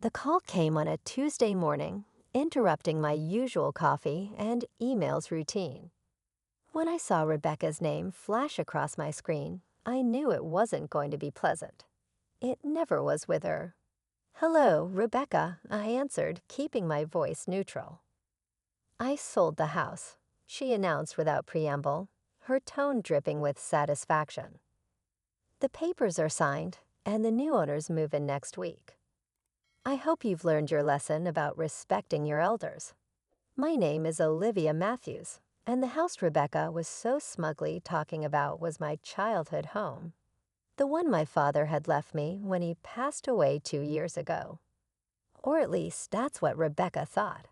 The call came on a Tuesday morning, interrupting my usual coffee and emails routine. When I saw Rebecca's name flash across my screen, I knew it wasn't going to be pleasant. It never was with her. "Hello, Rebecca," I answered, keeping my voice neutral. "I sold the house," she announced without preamble, her tone dripping with satisfaction. "The papers are signed, and the new owners move in next week. I hope you've learned your lesson about respecting your elders. My name is Olivia Matthews, and the house Rebecca was so smugly talking about was my childhood home, the one my father had left me when he passed away 2 years ago. Or at least that's what Rebecca thought.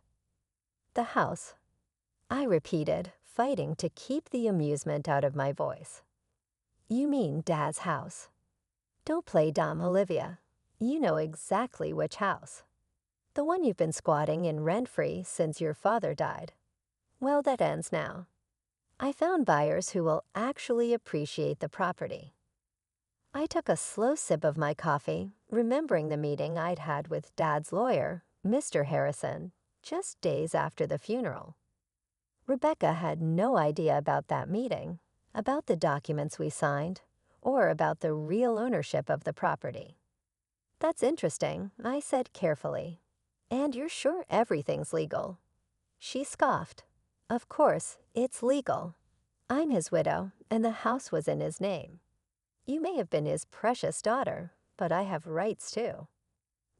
The house," I repeated, fighting to keep the amusement out of my voice. "You mean Dad's house. Don't play dumb, Olivia. You know exactly which house. The one you've been squatting in rent-free since your father died. Well, that ends now. I found buyers who will actually appreciate the property." I took a slow sip of my coffee, remembering the meeting I'd had with Dad's lawyer, Mr. Harrison, just days after the funeral. Rebecca had no idea about that meeting, about the documents we signed, or about the real ownership of the property. "That's interesting," I said carefully. "And you're sure everything's legal?" She scoffed. "Of course, it's legal. I'm his widow, and the house was in his name. You may have been his precious daughter, but I have rights too.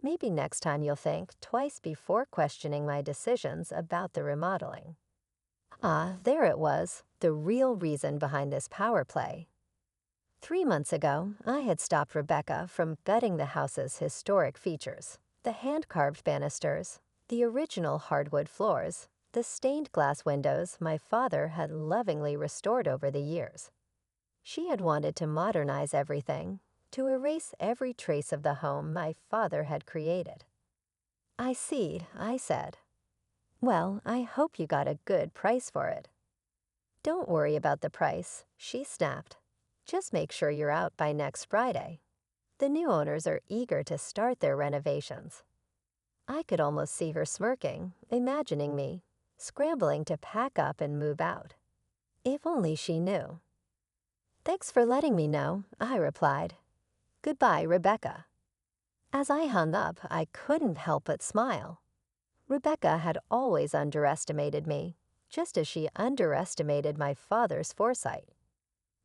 Maybe next time you'll think twice before questioning my decisions about the remodeling." Ah, there it was, the real reason behind this power play. 3 months ago, I had stopped Rebecca from gutting the house's historic features: the hand-carved banisters, the original hardwood floors, the stained glass windows my father had lovingly restored over the years. She had wanted to modernize everything, to erase every trace of the home my father had created. "I see," I said. "Well, I hope you got a good price for it." "Don't worry about the price," she snapped. "Just make sure you're out by next Friday. The new owners are eager to start their renovations." I could almost see her smirking, imagining me, scrambling to pack up and move out. If only she knew. "Thanks for letting me know," I replied. "Goodbye, Rebecca." As I hung up, I couldn't help but smile. Rebecca had always underestimated me, just as she underestimated my father's foresight.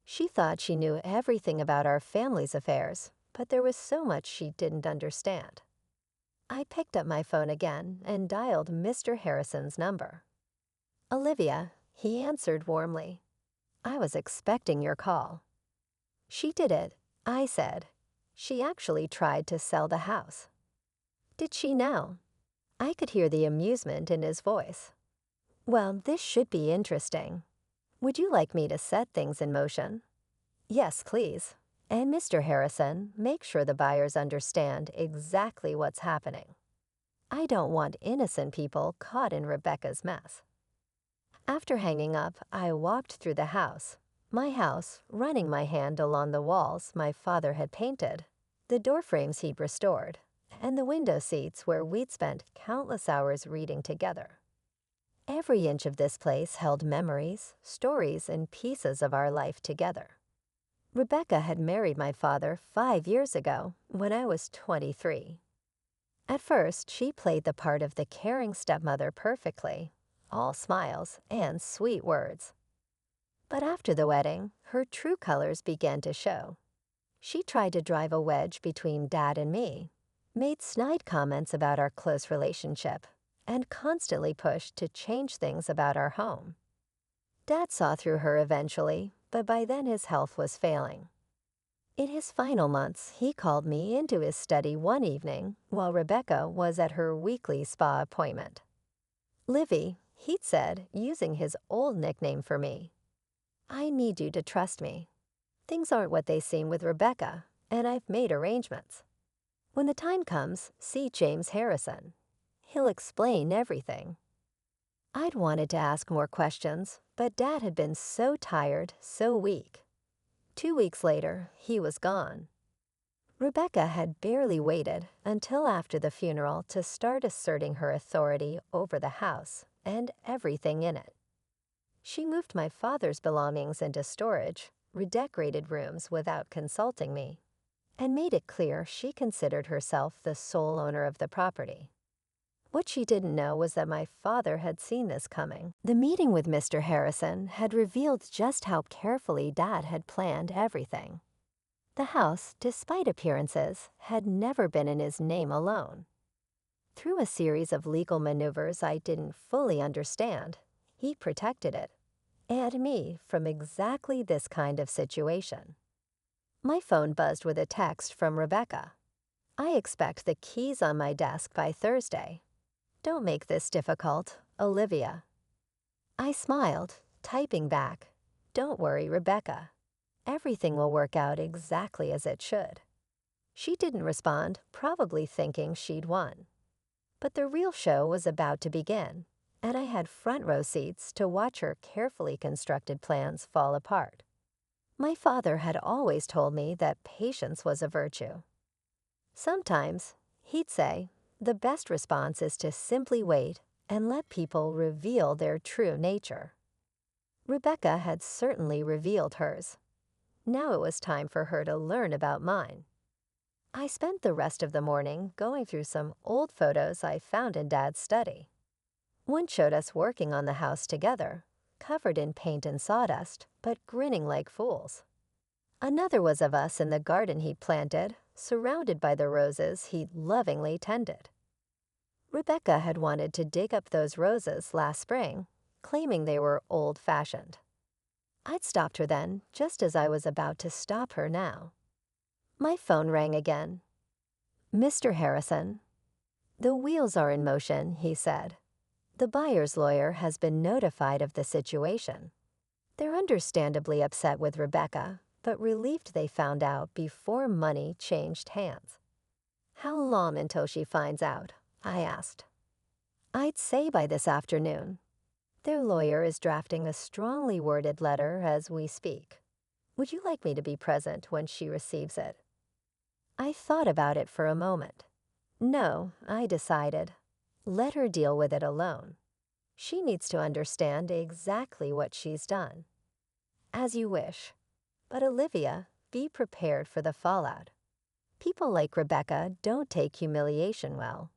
She thought she knew everything about our family's affairs, but there was so much she didn't understand. I picked up my phone again and dialed Mr. Harrison's number. "Olivia," he answered warmly. "I was expecting your call." "She did it," I said. "She actually tried to sell the house." "Did she now?" I could hear the amusement in his voice. "Well, this should be interesting. Would you like me to set things in motion?" "Yes, please. And Mr. Harrison, make sure the buyers understand exactly what's happening. I don't want innocent people caught in Rebecca's mess." After hanging up, I walked through the house, my house, running my hand along the walls my father had painted, the door frames he'd restored, and the window seats where we'd spent countless hours reading together. Every inch of this place held memories, stories, and pieces of our life together. Rebecca had married my father 5 years ago, when I was 23. At first, she played the part of the caring stepmother perfectly, all smiles and sweet words. But after the wedding, her true colors began to show. She tried to drive a wedge between Dad and me, made snide comments about our close relationship, and constantly pushed to change things about our home. Dad saw through her eventually, but by then his health was failing. In his final months, he called me into his study one evening while Rebecca was at her weekly spa appointment. "Livy," he'd said, using his old nickname for me, "I need you to trust me. Things aren't what they seem with Rebecca, and I've made arrangements. When the time comes, see James Harrison. He'll explain everything." I'd wanted to ask more questions, but Dad had been so tired, so weak. 2 weeks later, he was gone. Rebecca had barely waited until after the funeral to start asserting her authority over the house and everything in it. She moved my father's belongings into storage, redecorated rooms without consulting me, and made it clear she considered herself the sole owner of the property. What she didn't know was that my father had seen this coming. The meeting with Mr. Harrison had revealed just how carefully Dad had planned everything. The house, despite appearances, had never been in his name alone. Through a series of legal maneuvers I didn't fully understand, he protected it, and me from exactly this kind of situation. My phone buzzed with a text from Rebecca. "I expect the keys on my desk by Thursday. Don't make this difficult, Olivia." I smiled, typing back, "Don't worry, Rebecca. Everything will work out exactly as it should." She didn't respond, probably thinking she'd won. But the real show was about to begin, and I had front row seats to watch her carefully constructed plans fall apart. My father had always told me that patience was a virtue. Sometimes, he'd say, the best response is to simply wait and let people reveal their true nature. Rebecca had certainly revealed hers. Now it was time for her to learn about mine. I spent the rest of the morning going through some old photos I found in Dad's study. One showed us working on the house together, covered in paint and sawdust, but grinning like fools. Another was of us in the garden he'd planted, surrounded by the roses he'd lovingly tended. Rebecca had wanted to dig up those roses last spring, claiming they were old-fashioned. I'd stopped her then, just as I was about to stop her now. My phone rang again. "Mr. Harrison." "The wheels are in motion," he said. "The buyer's lawyer has been notified of the situation. They're understandably upset with Rebecca, but relieved they found out before money changed hands." "How long until she finds out?" I asked. "I'd say by this afternoon. Their lawyer is drafting a strongly worded letter as we speak. Would you like me to be present when she receives it?" I thought about it for a moment. No, I decided. Let her deal with it alone. She needs to understand exactly what she's done. "As you wish. But Olivia, be prepared for the fallout. People like Rebecca don't take humiliation well."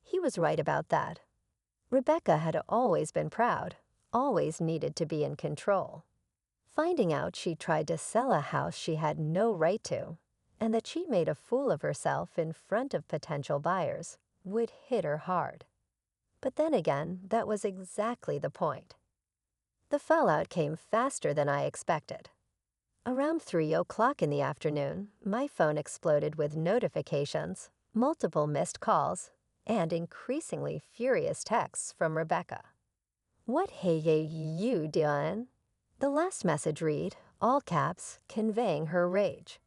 He was right about that. Rebecca had always been proud, always needed to be in control. Finding out she tried to sell a house she had no right to, and that she made a fool of herself in front of potential buyers, would hit her hard. But then again, that was exactly the point. The fallout came faster than I expected. Around 3 o'clock in the afternoon, my phone exploded with notifications, multiple missed calls, and increasingly furious texts from Rebecca. "What hey you doing?" The last message read, all caps, conveying her rage.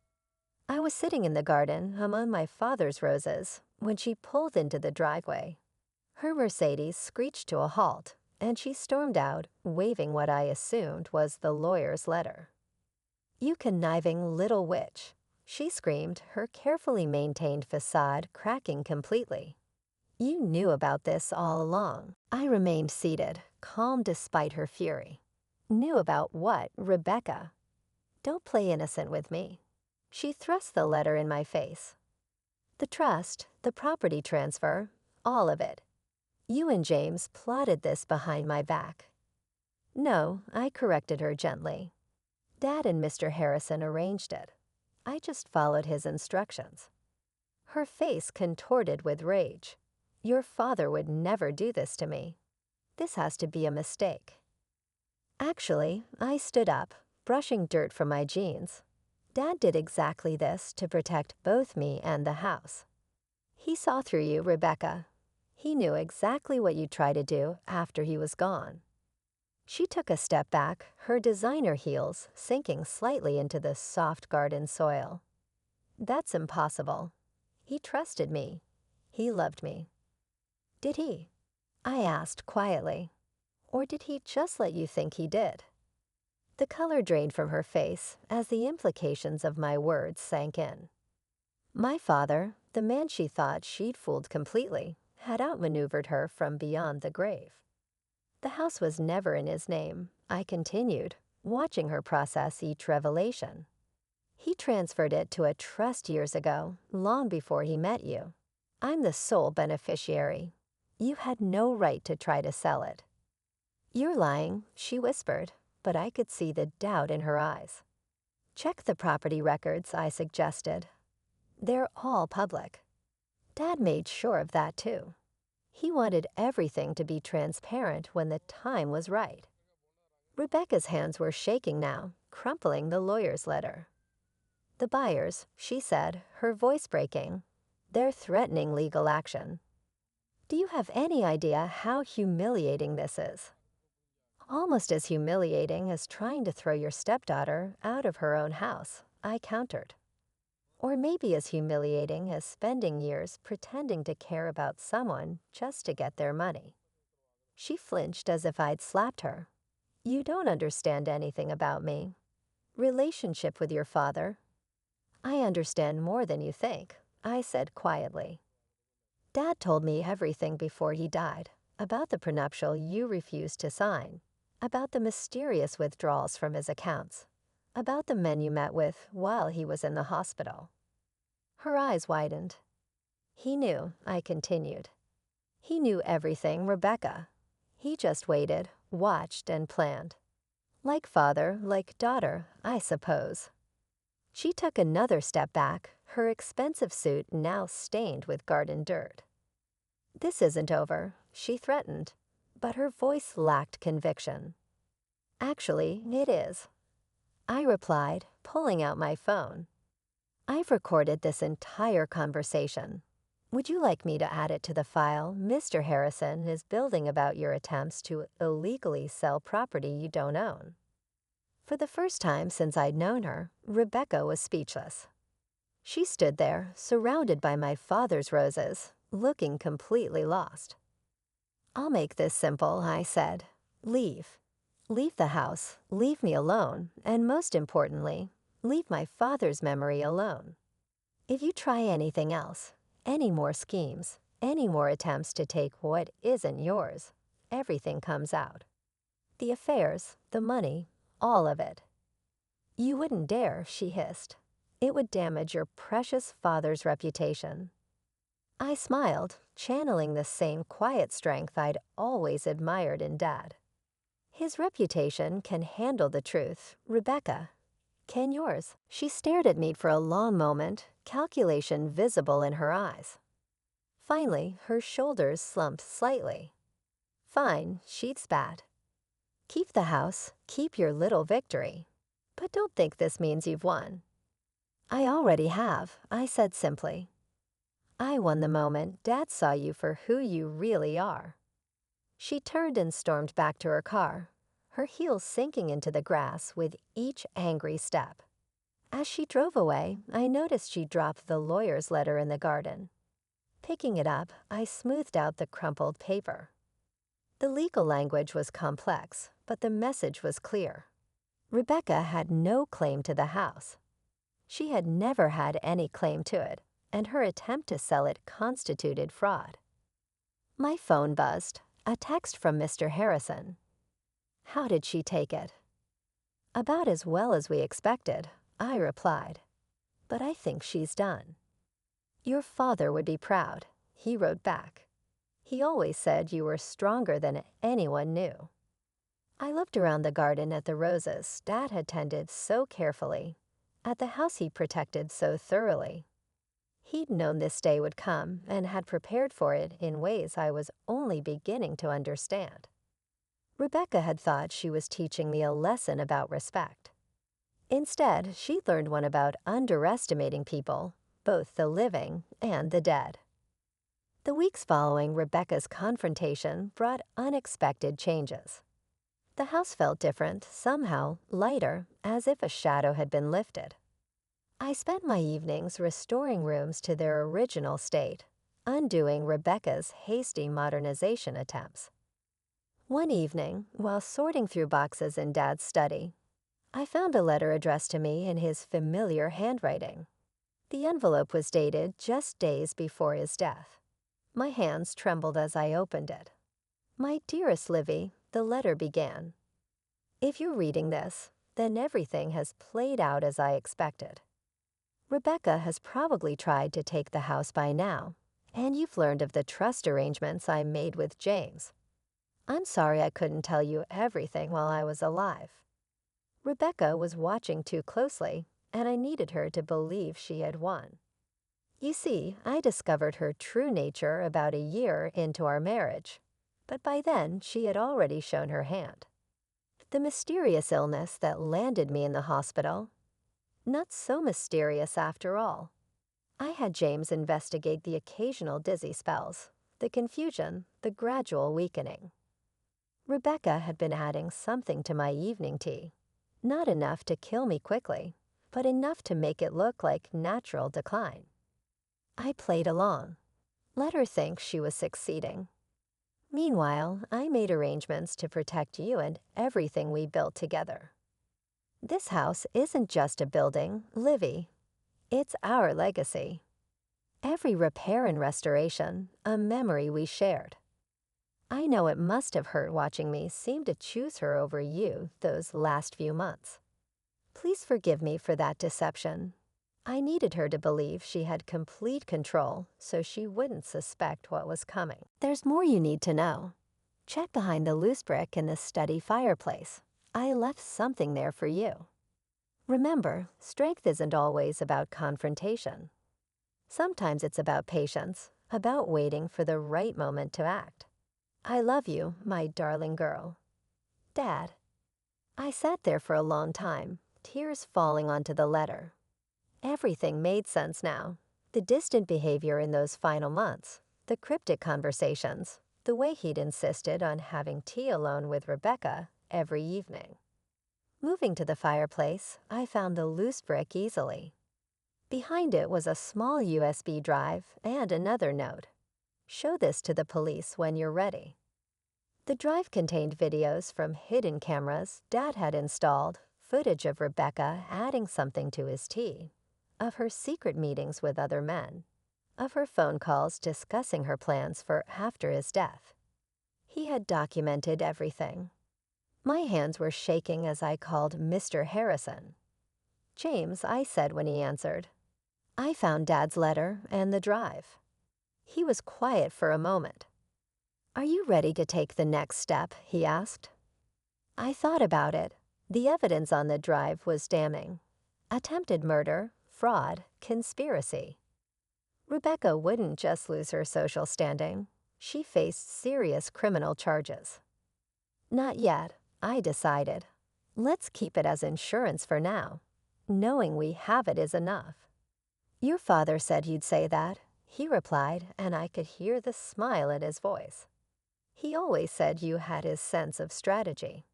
I was sitting in the garden among my father's roses when she pulled into the driveway. Her Mercedes screeched to a halt, and she stormed out, waving what I assumed was the lawyer's letter. "You conniving little witch," she screamed, her carefully maintained facade cracking completely. "You knew about this all along." I remained seated, calm despite her fury. Knew about what, Rebecca? Don't play innocent with me. She thrust the letter in my face. "The trust, the property transfer, all of it. You and James plotted this behind my back." "No," I corrected her gently. "Dad and Mr. Harrison arranged it. I just followed his instructions." Her face contorted with rage. "Your father would never do this to me. This has to be a mistake." Actually, I stood up, brushing dirt from my jeans. Dad did exactly this to protect both me and the house. He saw through you, Rebecca. He knew exactly what you'd try to do after he was gone. She took a step back, her designer heels sinking slightly into the soft garden soil. "That's impossible. He trusted me. He loved me." "Did he?" I asked quietly. "Or did he just let you think he did?" The color drained from her face as the implications of my words sank in. My father, the man she thought she'd fooled completely, had outmaneuvered her from beyond the grave. The house was never in his name, I continued, watching her process each revelation. He transferred it to a trust years ago, long before he met you. I'm the sole beneficiary. You had no right to try to sell it. You're lying, she whispered, but I could see the doubt in her eyes. Check the property records, I suggested. They're all public. Dad made sure of that too. He wanted everything to be transparent when the time was right. Rebecca's hands were shaking now, crumpling the lawyer's letter. The buyers, she said, her voice breaking, they're threatening legal action. Do you have any idea how humiliating this is? Almost as humiliating as trying to throw your stepdaughter out of her own house, I countered. Or maybe as humiliating as spending years pretending to care about someone just to get their money. She flinched as if I'd slapped her. You don't understand anything about me. Relationship with your father. I understand more than you think, I said quietly. Dad told me everything before he died, about the prenuptial you refused to sign, about the mysterious withdrawals from his accounts, about the men you met with while he was in the hospital. Her eyes widened. He knew, I continued. He knew everything, Rebecca. He just waited, watched, and planned. Like father, like daughter, I suppose. She took another step back, her expensive suit now stained with garden dirt. This isn't over, she threatened, but her voice lacked conviction. Actually, it is. I replied, pulling out my phone. I've recorded this entire conversation. Would you like me to add it to the file Mr. Harrison is building about your attempts to illegally sell property you don't own? For the first time since I'd known her, Rebecca was speechless. She stood there, surrounded by my father's roses, looking completely lost. I'll make this simple, I said. Leave. Leave the house, leave me alone, and most importantly, leave my father's memory alone. If you try anything else, any more schemes, any more attempts to take what isn't yours, everything comes out. The affairs, the money, all of it. You wouldn't dare, she hissed. It would damage your precious father's reputation. I smiled, channeling the same quiet strength I'd always admired in Dad. His reputation can handle the truth, Rebecca. Can yours? She stared at me for a long moment, calculation visible in her eyes. Finally, her shoulders slumped slightly. Fine, she'd spat. Keep the house, keep your little victory. But don't think this means you've won. I already have, I said simply. I won the moment Dad saw you for who you really are. She turned and stormed back to her car, her heels sinking into the grass with each angry step. As she drove away, I noticed she dropped the lawyer's letter in the garden. Picking it up, I smoothed out the crumpled paper. The legal language was complex, but the message was clear. Rebecca had no claim to the house. She had never had any claim to it, and her attempt to sell it constituted fraud. My phone buzzed, a text from Mr. Harrison. How did she take it? About as well as we expected, I replied. But I think she's done. Your father would be proud, he wrote back. He always said you were stronger than anyone knew. I looked around the garden at the roses Dad had tended so carefully, at the house he protected so thoroughly. He'd known this day would come and had prepared for it in ways I was only beginning to understand. Rebecca had thought she was teaching me a lesson about respect. Instead, she learned one about underestimating people, both the living and the dead. The weeks following Rebecca's confrontation brought unexpected changes. The house felt different, somehow lighter, as if a shadow had been lifted. I spent my evenings restoring rooms to their original state, undoing Rebecca's hasty modernization attempts. One evening, while sorting through boxes in Dad's study, I found a letter addressed to me in his familiar handwriting. The envelope was dated just days before his death. My hands trembled as I opened it. "My dearest Livy," the letter began. "If you're reading this, then everything has played out as I expected. Rebecca has probably tried to take the house by now, and you've learned of the trust arrangements I made with James. I'm sorry I couldn't tell you everything while I was alive. Rebecca was watching too closely, and I needed her to believe she had won. You see, I discovered her true nature about a year into our marriage, but by then she had already shown her hand. The mysterious illness that landed me in the hospital, not so mysterious after all. I had James investigate the occasional dizzy spells, the confusion, the gradual weakening. Rebecca had been adding something to my evening tea, not enough to kill me quickly, but enough to make it look like natural decline. I played along, let her think she was succeeding. Meanwhile, I made arrangements to protect you and everything we built together. This house isn't just a building, Livy. It's our legacy. Every repair and restoration, a memory we shared. I know it must have hurt watching me seem to choose her over you those last few months. Please forgive me for that deception. I needed her to believe she had complete control so she wouldn't suspect what was coming. There's more you need to know. Check behind the loose brick in the study fireplace. I left something there for you. Remember, strength isn't always about confrontation. Sometimes it's about patience, about waiting for the right moment to act. I love you, my darling girl. Dad. I sat there for a long time, tears falling onto the letter. Everything made sense now. The distant behavior in those final months, the cryptic conversations, the way he'd insisted on having tea alone with Rebecca every evening. Moving to the fireplace, I found the loose brick easily. Behind it was a small USB drive and another note. Show this to the police when you're ready. The drive contained videos from hidden cameras Dad had installed, footage of Rebecca adding something to his tea, of her secret meetings with other men, of her phone calls discussing her plans for after his death. He had documented everything. My hands were shaking as I called Mr. Harrison. "James," I said when he answered. "I found Dad's letter and the drive." He was quiet for a moment. "Are you ready to take the next step?" he asked. I thought about it. The evidence on the drive was damning. Attempted murder, fraud, conspiracy. Rebecca wouldn't just lose her social standing. She faced serious criminal charges. Not yet, I decided. Let's keep it as insurance for now. Knowing we have it is enough. "Your father said you'd say that," he replied, and I could hear the smile in his voice. He always said you had his sense of strategy.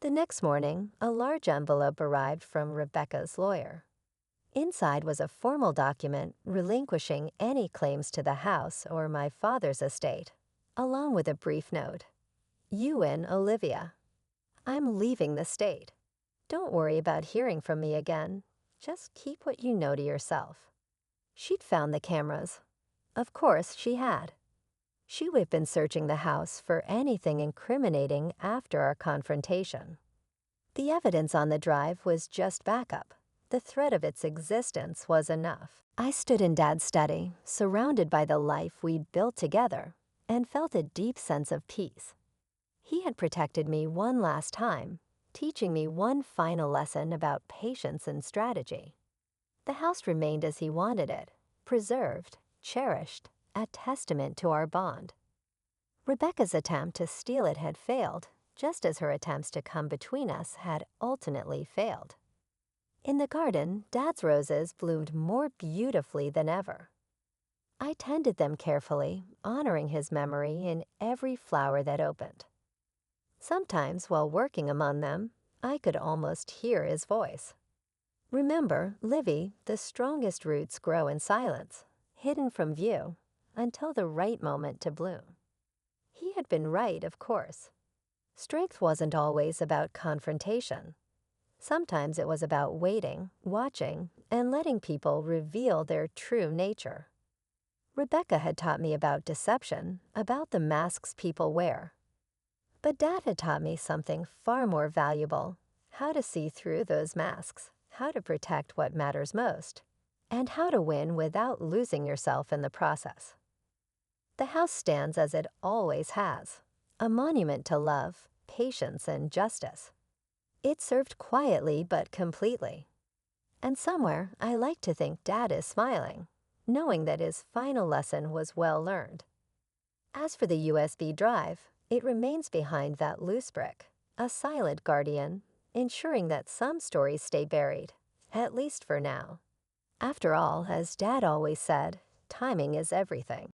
The next morning, a large envelope arrived from Rebecca's lawyer. Inside was a formal document relinquishing any claims to the house or my father's estate, along with a brief note. "You win, Olivia. I'm leaving the state. Don't worry about hearing from me again. Just keep what you know to yourself." She'd found the cameras. Of course she had. She would have been searching the house for anything incriminating after our confrontation. The evidence on the drive was just backup. The threat of its existence was enough. I stood in Dad's study, surrounded by the life we'd built together, and felt a deep sense of peace. He had protected me one last time, teaching me one final lesson about patience and strategy. The house remained as he wanted it, preserved, cherished, a testament to our bond. Rebecca's attempt to steal it had failed, just as her attempts to come between us had ultimately failed. In the garden, Dad's roses bloomed more beautifully than ever. I tended them carefully, honoring his memory in every flower that opened. Sometimes, while working among them, I could almost hear his voice. "Remember, Livy, the strongest roots grow in silence, hidden from view, until the right moment to bloom." He had been right, of course. Strength wasn't always about confrontation. Sometimes it was about waiting, watching, and letting people reveal their true nature. Rebecca had taught me about deception, about the masks people wear. But Dad had taught me something far more valuable: how to see through those masks, how to protect what matters most, and how to win without losing yourself in the process. The house stands as it always has, a monument to love, patience, and justice. It served quietly but completely. And somewhere, I like to think Dad is smiling, knowing that his final lesson was well learned. As for the USB drive, it remains behind that loose brick, a silent guardian, ensuring that some stories stay buried, at least for now. After all, as Dad always said, timing is everything.